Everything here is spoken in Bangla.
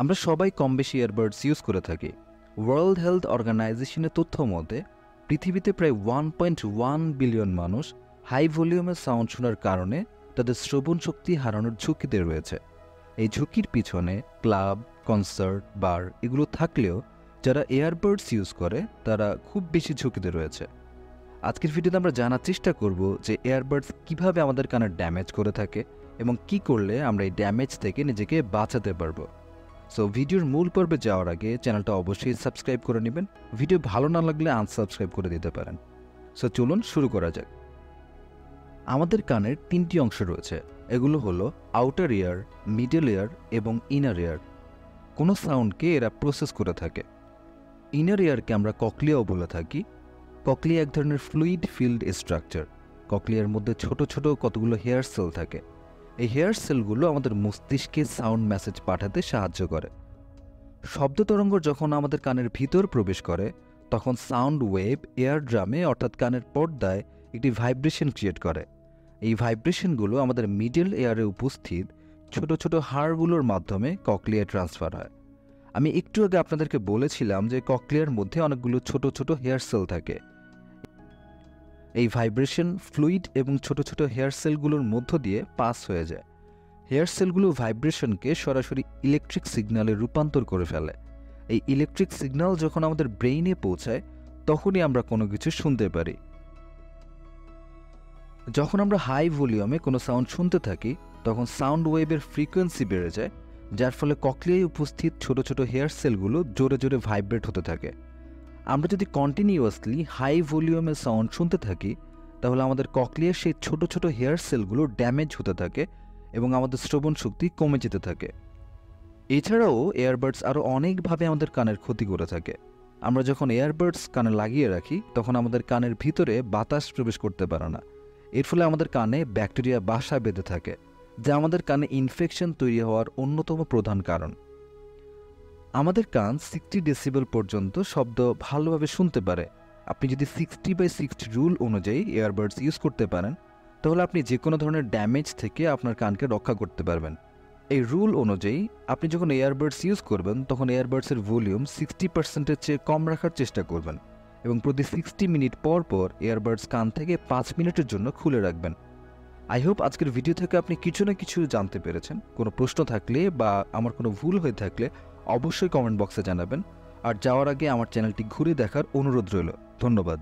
আমরা সবাই কম বেশি ইয়ারবাডস ইউজ করে থাকি। ওয়ার্ল্ড হেলথ অর্গানাইজেশনের তথ্য মতে পৃথিবীতে প্রায় 1.1 বিলিয়ন মানুষ হাই ভলিউমের সাউন্ড শোনার কারণে তাদের শ্রবণ শক্তি হারানোর ঝুঁকিতে রয়েছে। এই ঝুঁকির পিছনে ক্লাব, কনসার্ট, বার এগুলো থাকলেও যারা এয়ারবাডস ইউজ করে তারা খুব বেশি ঝুঁকিতে রয়েছে। আজকের ভিডিওতে আমরা জানার চেষ্টা করব যে এয়ারবাডস কিভাবে আমাদের কানের ড্যামেজ করে থাকে এবং কি করলে আমরা এই ড্যামেজ থেকে নিজেকে বাঁচাতে পারবো। সো ভিডিওর মূল পর্বে যাওয়ার আগে চ্যানেলটা অবশ্যই সাবস্ক্রাইব করে নেবেন। ভিডিও ভালো না লাগলে আনসাবস্ক্রাইব করে দিতে পারেন। সো চলুন শুরু করা যাক। আমাদের কানের তিনটি অংশ রয়েছে। এগুলো হলো আউটার ইয়ার, মিডল ইয়ার এবং ইনার ইয়ার। কোনো সাউন্ডকে এরা প্রসেস করে থাকে। ইনার ইয়ারকে আমরা ককলিয়াও বলে থাকি। ককলিয়া এক ধরনের ফ্লুইড ফিল্ড স্ট্রাকচার। ককলিয়ার মধ্যে ছোট ছোট কতগুলো হেয়ার সেল থাকে। এই হেয়ার সেলগুলো আমাদের মস্তিষ্কে সাউন্ড মেসেজ পাঠাতে সাহায্য করে। শব্দ তরঙ্গ যখন আমাদের কানের ভিতর প্রবেশ করে তখন সাউন্ড ওয়েভ এয়ার ড্রামে অর্থাৎ কানের পর্দায় একটি ভাইব্রেশন ক্রিয়েট করে। এই ভাইব্রেশনগুলো আমাদের মিডল এয়ারে উপস্থিত ছোট ছোট হাড়গুলোর মাধ্যমে ককলিয়ায় ট্রান্সফার হয়। আমি একটু আগে আপনাদেরকে বলেছিলাম যে ককলিয়ার মধ্যে অনেকগুলো ছোট ছোট হেয়ার সেল থাকে। এই ভাইব্রেশন ফ্লুইড এবং ছোট ছোট হেয়ার সেলগুলোর মধ্য দিয়ে পাস হয়ে যায়। হেয়ার সেলগুলো ভাইব্রেশনকে সরাসরি ইলেকট্রিক সিগন্যালে রূপান্তর করে ফেলে। এই ইলেকট্রিক সিগন্যাল যখন আমাদের ব্রেইনে পৌঁছায় তখনই আমরা কোনো কিছু শুনতে পারি। যখন আমরা হাই ভলিউমে কোনো সাউন্ড শুনতে থাকি তখন সাউন্ড ওয়েভের ফ্রিকোয়েন্সি বেড়ে যায়, যার ফলে ককলিয়ায় উপস্থিত ছোট ছোট হেয়ার সেলগুলো জোরে জোরে ভাইব্রেট হতে থাকে। আমরা যদি কন্টিনিউয়াসলি হাই ভলিউমের সাউন্ড শুনতে থাকি তাহলে আমাদের ককলিয়ার সেই ছোট ছোট হেয়ার সেলগুলো ড্যামেজ হতে থাকে এবং আমাদের শ্রবণ শক্তি কমে যেতে থাকে। এছাড়াও এয়ারবাডস আরও অনেকভাবে আমাদের কানের ক্ষতি করে থাকে। আমরা যখন এয়ারবাডস কানে লাগিয়ে রাখি তখন আমাদের কানের ভিতরে বাতাস প্রবেশ করতে পারে না। এর ফলে আমাদের কানে ব্যাকটেরিয়া বাসা বেঁধে থাকে, যা আমাদের কানে ইনফেকশন তৈরি হওয়ার অন্যতম প্রধান কারণ। আমাদের কান 60 ডেসিবেল পর্যন্ত শব্দ ভালোভাবে শুনতে পারে। আপনি যদি 60/60 রুল অনুযায়ী এয়ারবাডস ইউজ করতে পারেন তাহলে আপনি যে কোনো ধরনের ড্যামেজ থেকে আপনার কানকে রক্ষা করতে পারবেন। এই রুল অনুযায়ী আপনি যখন এয়ারবাডস ইউজ করবেন তখন এয়ারবাডসের ভলিউম 60%-এর চেয়ে কম রাখার চেষ্টা করবেন এবং প্রতি 60 মিনিট পর পর এয়ারবাডস কান থেকে 5 মিনিটের জন্য খুলে রাখবেন। আই হোপ আজকের ভিডিও থেকে আপনি কিছু না কিছু জানতে পেরেছেন। কোনো প্রশ্ন থাকলে বা আমার কোনো ভুল হয়ে থাকলে অবশ্যই কমেন্ট বক্সে জানাবেন। আর যাওয়ার আগে আমার চ্যানেলটি ঘুরে দেখার অনুরোধ রইল। ধন্যবাদ।